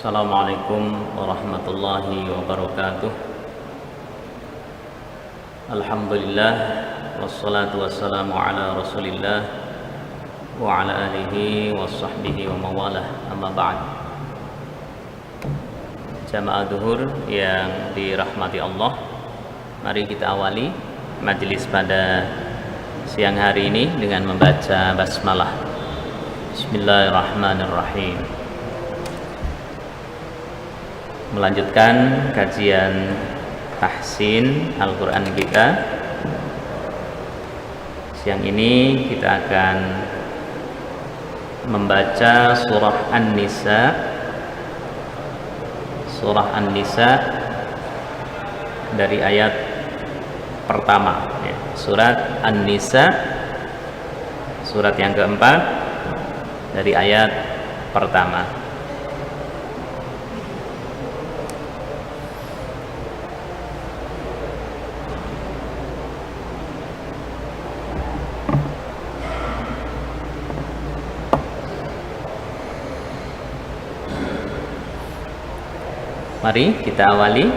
Assalamualaikum warahmatullahi wabarakatuh. Alhamdulillah, wassalatu wassalamu ala rasulillah wa ala alihi wa sahbihi wa mawalah, amma ba'd. Jamaah duhur yang dirahmati Allah, mari kita awali majelis pada siang hari ini dengan membaca basmalah. Bismillahirrahmanirrahim. Melanjutkan kajian tahsin Al-Quran kita. Siang ini kita akan membaca surah An-Nisa. Surah An-Nisa dari ayat pertama, surat An-Nisa, surat yang keempat dari ayat pertama. Mari kita awali.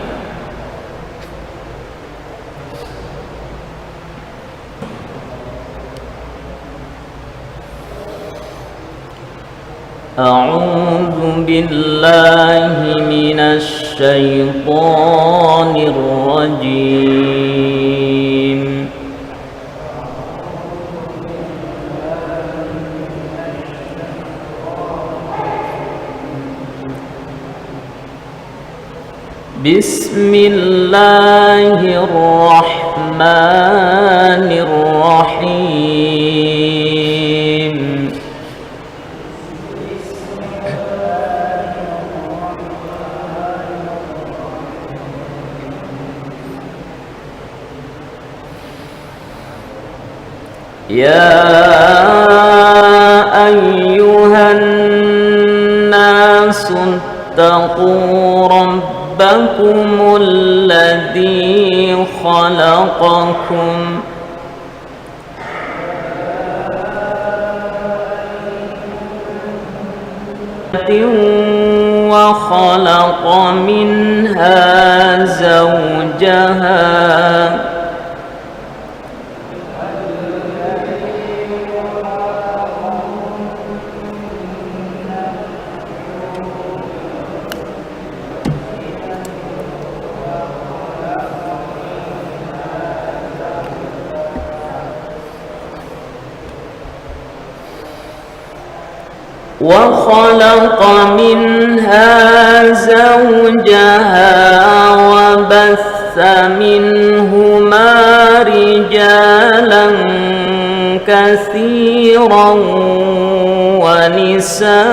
A'udzu billahi minasy syaithanir rajim. Bismillahirrahmanirrahim. Ya ayyuhan nasu taqu ربكم الذي خلقكم وخلق منها زوجها وخلق منها زوجها وبث منهما رجالا كثيرا ونساء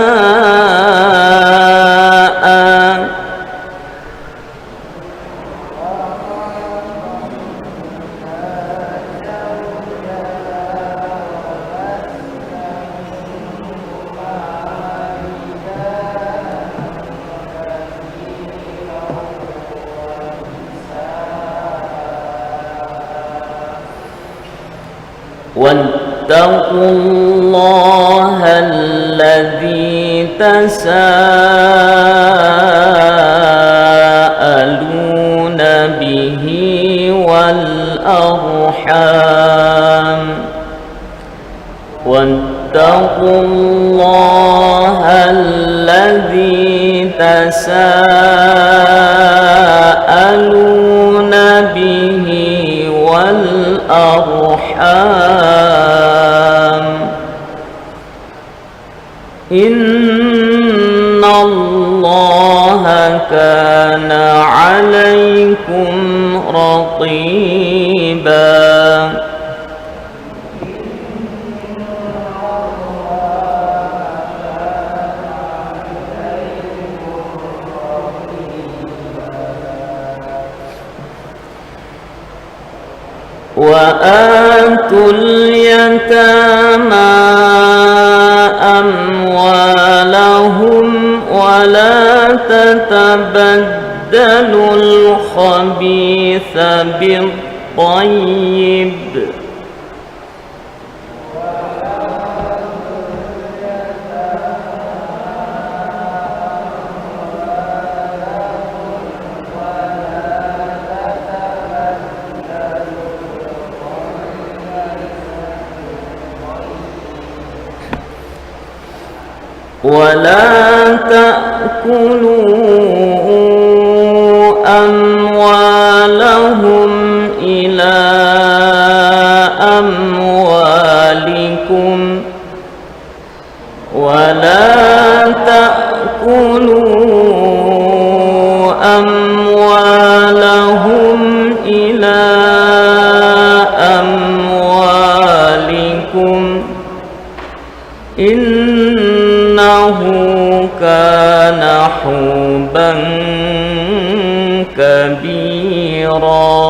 واتقوا الله الذي تساءلون به والأرحام واتقوا الله الذي تساءلون به والأرحام إن الله كان عليكم رقيبا وآتوا اليتامى أموالهم ولا تتبدلوا الخبيث بالطيب ولا تأكلوا أموالهم إلى أموالكم ولا تأكلوا أموالهم إلى أموالكم إنه كان حوبا كبيرا.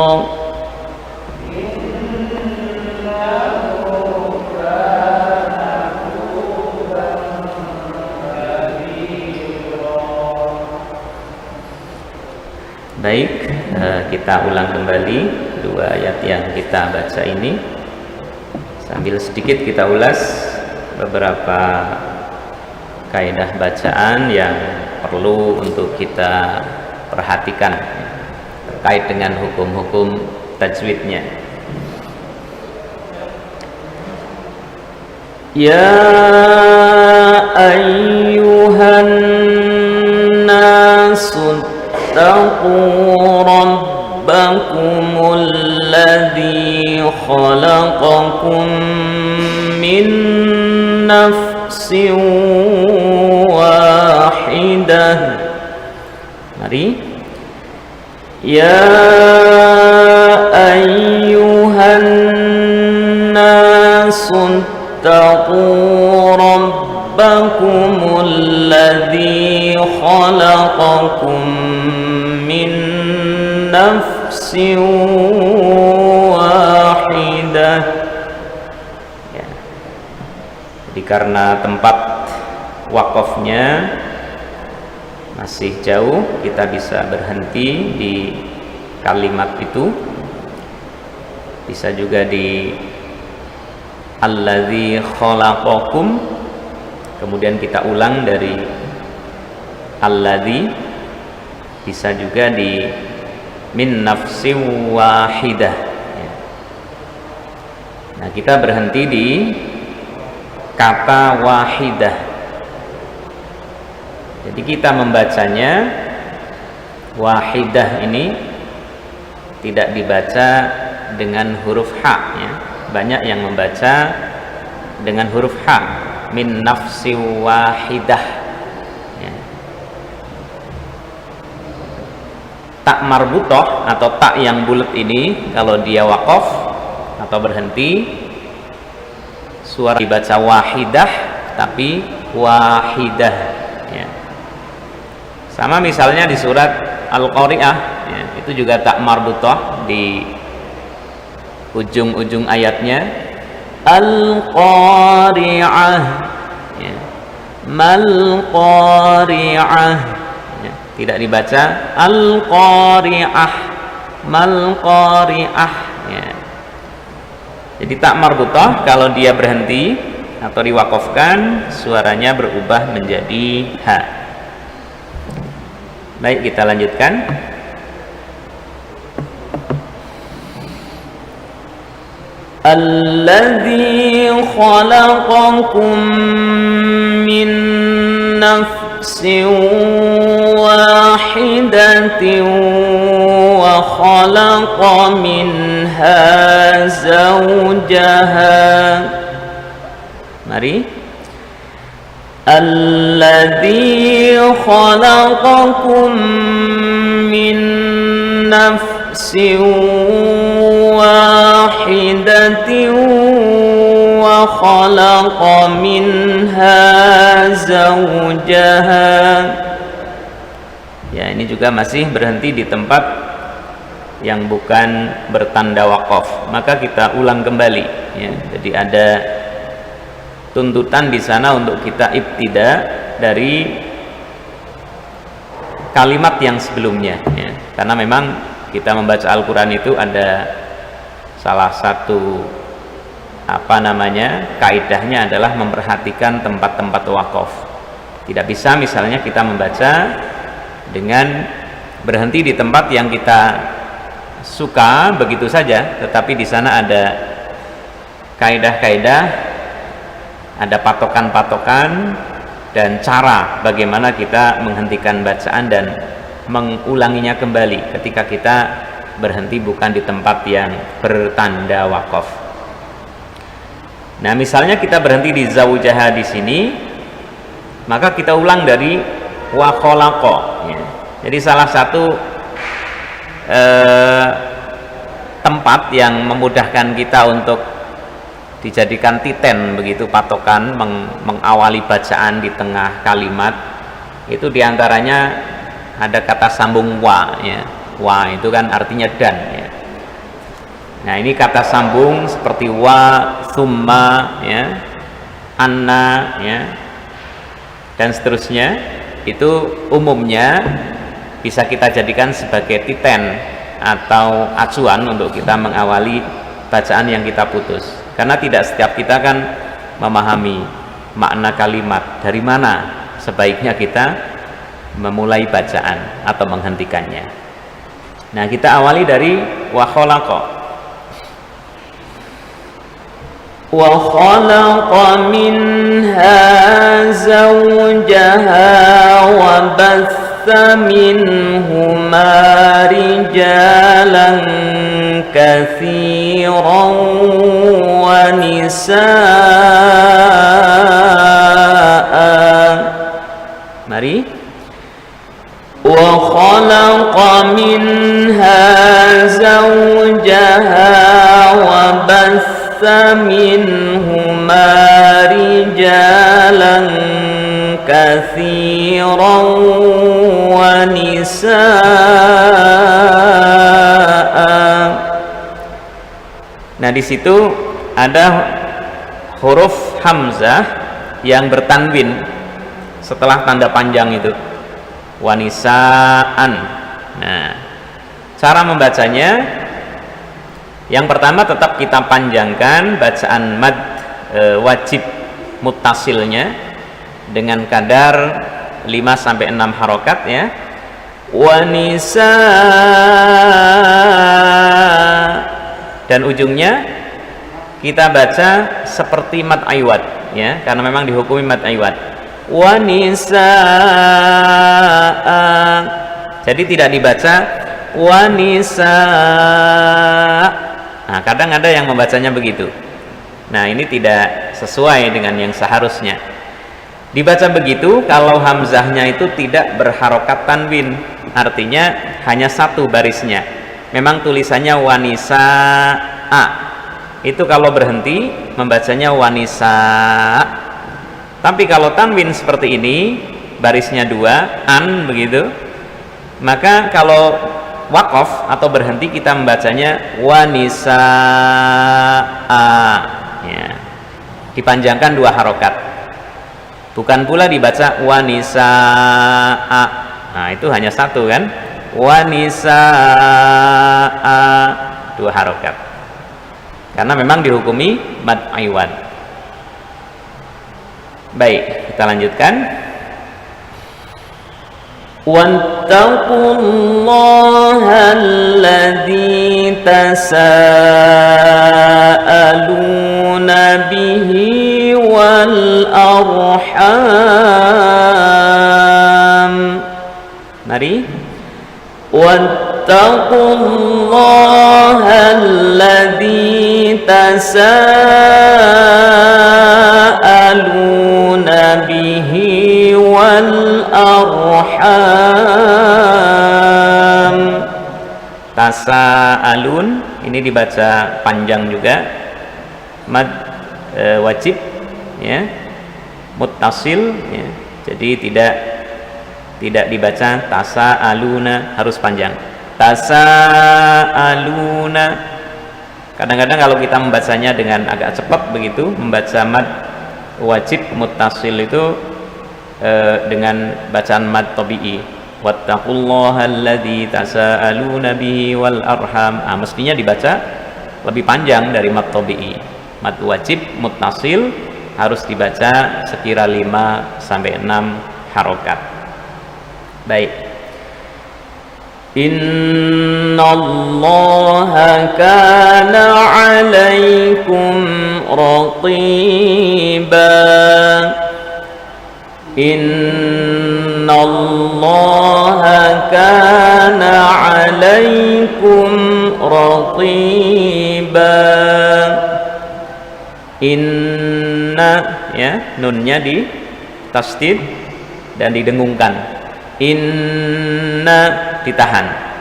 Baik, kita ulang kembali dua ayat yang kita baca ini sambil sedikit kita ulas beberapa kaidah bacaan yang perlu untuk kita perhatikan terkait dengan hukum-hukum tajwidnya. Ya ayyuhan nasu اتقوا ربكم الذي خلقكم من نفس واحدة. Mari. Ya ayyuhan nasu اتقوا ربكم الذي خلقكم من نفس واحدة. Ya. Jadi karena tempat wakafnya masih jauh, kita bisa berhenti di kalimat itu, bisa juga di alladzi khalaqakum, kemudian kita ulang dari alladzi, bisa juga di min nafsin wahidah. Nah, kita berhenti di kata wahidah. Jadi kita membacanya wahidah ini tidak dibaca dengan huruf H, ya. Banyak yang membaca dengan huruf H, min nafsi wahidah, ya. Tak marbutoh atau tak yang bulat ini kalau dia waqaf atau berhenti, suara dibaca wahidah tapi wahidah, ya. Sama misalnya di surat Al-Qari'ah, ya, itu juga tak marbutoh di ujung-ujung ayatnya, Al-Qari'ah, ya. Mal-Qari'ah, ya. Tidak dibaca Al-Qari'ah, Mal-Qari'ah, ya. Jadi tak marbutah kalau dia berhenti atau diwakafkan, suaranya berubah menjadi H. Baik, kita lanjutkan. Alladzi khalaqakum min nafsin wahidatin wa khalaqa minha zawjaha. Mari. Alladzi khalaqakum min nafsin wahidatin wa khalaqa minha zawjaha. Ya, ini juga masih berhenti di tempat yang bukan bertanda waqaf. Maka kita ulang kembali, ya. Jadi ada tuntutan di sana untuk kita ibtida dari kalimat yang sebelumnya, ya. Karena memang kita membaca Al-Quran itu ada salah satu kaidahnya adalah memperhatikan tempat-tempat wakaf. Tidak bisa misalnya kita membaca dengan berhenti di tempat yang kita suka begitu saja, tetapi di sana ada kaidah-kaidah, ada patokan-patokan dan cara bagaimana kita menghentikan bacaan dan mengulanginya kembali ketika kita berhenti bukan di tempat yang bertanda wakaf. Nah, misalnya kita berhenti di zaujaha di sini, maka kita ulang dari wa khalaqa, ya. Jadi salah satu tempat yang memudahkan kita untuk dijadikan titen begitu patokan mengawali bacaan di tengah kalimat itu diantaranya ada kata sambung wa, ya. Wa itu kan artinya dan, ya. Nah, ini kata sambung seperti wa, summa, ya, anna, ya, dan seterusnya itu umumnya bisa kita jadikan sebagai titen atau acuan untuk kita mengawali bacaan yang kita putus, karena tidak setiap kita kan memahami makna kalimat dari mana sebaiknya kita memulai bacaan atau menghentikannya. Nah, kita awali dari wa khalaqa. Wa khalaqa minha zawjaha wa batha minhuma rijalan katsiran wa nisaa. Mari. Wa khalaqa minha zawjaha wa batha minhuma rijalan katsiran wa nisaa. Nah, di situ ada huruf hamzah yang bertanwin setelah tanda panjang itu, wanisaan. Nah, cara membacanya yang pertama tetap kita panjangkan bacaan mad wajib muttasilnya dengan kadar 5 sampai 6 harokat, ya. Wanisa, dan ujungnya kita baca seperti mad aiwad, ya, karena memang dihukumi mad aiwad. Wanisa, jadi tidak dibaca wanisa. Nah, kadang ada yang membacanya begitu. Nah, ini tidak sesuai dengan yang seharusnya. Dibaca begitu kalau hamzahnya itu tidak berharokat tanwin, artinya hanya satu barisnya. Memang tulisannya wanisa a. Itu kalau berhenti membacanya wanisa. Tapi kalau tanwin seperti ini, barisnya 2, an begitu, maka kalau wakaf atau berhenti kita membacanya wanisa a, ya. Dipanjangkan 2 harokat. Bukan pula dibaca wanisa a. Nah, itu hanya satu kan? Wanisa a, 2 harokat. Karena memang dihukumi mad aiwan. Baik, kita lanjutkan. Wattaqullaha alladzi tasaaluna bihi wal arham. Mari. Wattaqullaha alladzi tasaaluna bihi wal arham. Tasaalun ini dibaca panjang juga, mad wajib, ya, muttasil, ya. Jadi tidak dibaca tasaaluna, harus panjang. Tasaaluna. Kadang-kadang kalau kita membacanya dengan agak cepat begitu, membaca mad wajib muttasil itu dengan bacaan mad tabi'i. Wattaqullaha alladzi tasaaluna bihi wal arham. Mestinya dibaca lebih panjang dari mad tabi'i. Mad wajib muttasil harus dibaca sekira 5 sampai 6 harokat. Baik. Innallaha kana 'alaikum raqiba. innallaha kana 'alaikum raqiba. Inna, ya, nunnya di tasdid dan didengungkan. Inna ditahan.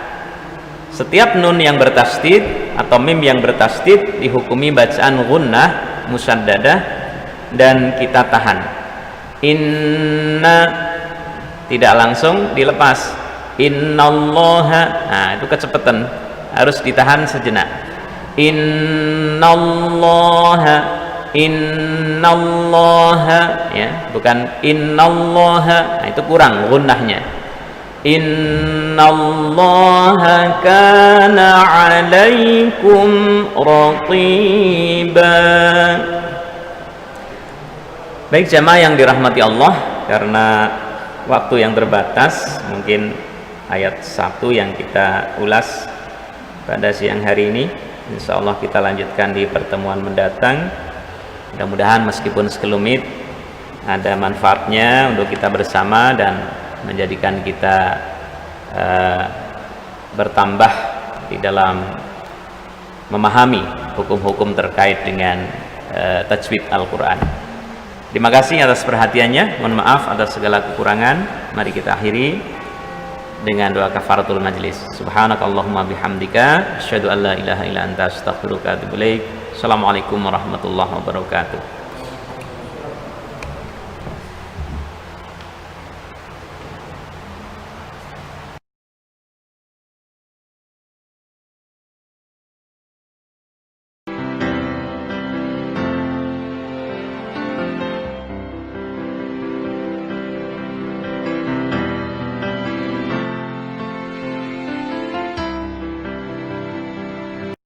Setiap nun yang bertasdid atau mim yang bertasdid dihukumi bacaan gunnah musaddadah dan kita tahan. Inna tidak langsung dilepas. Innallaha, nah itu kecepatan, harus ditahan sejenak. Innallaha, ya, bukan innallaha, nah itu kurang gunnahnya. Innallaha kana 'alaikum raqiba. Baik jamaah yang dirahmati Allah, karena waktu yang terbatas, mungkin ayat 1 yang kita ulas pada siang hari ini, insya Allah kita lanjutkan di pertemuan mendatang. Mudah-mudahan meskipun sekelumit ada manfaatnya untuk kita bersama dan menjadikan kita bertambah di dalam memahami hukum-hukum terkait dengan tajwid Al-Quran. Terima kasih atas perhatiannya, mohon maaf atas segala kekurangan. Mari kita akhiri dengan doa kafaratul majlis. Subhanakallahumma bihamdika asyhadu an la ilaha illa anta astaghfiruka wa atubu ilaik. Assalamualaikum warahmatullahi wabarakatuh.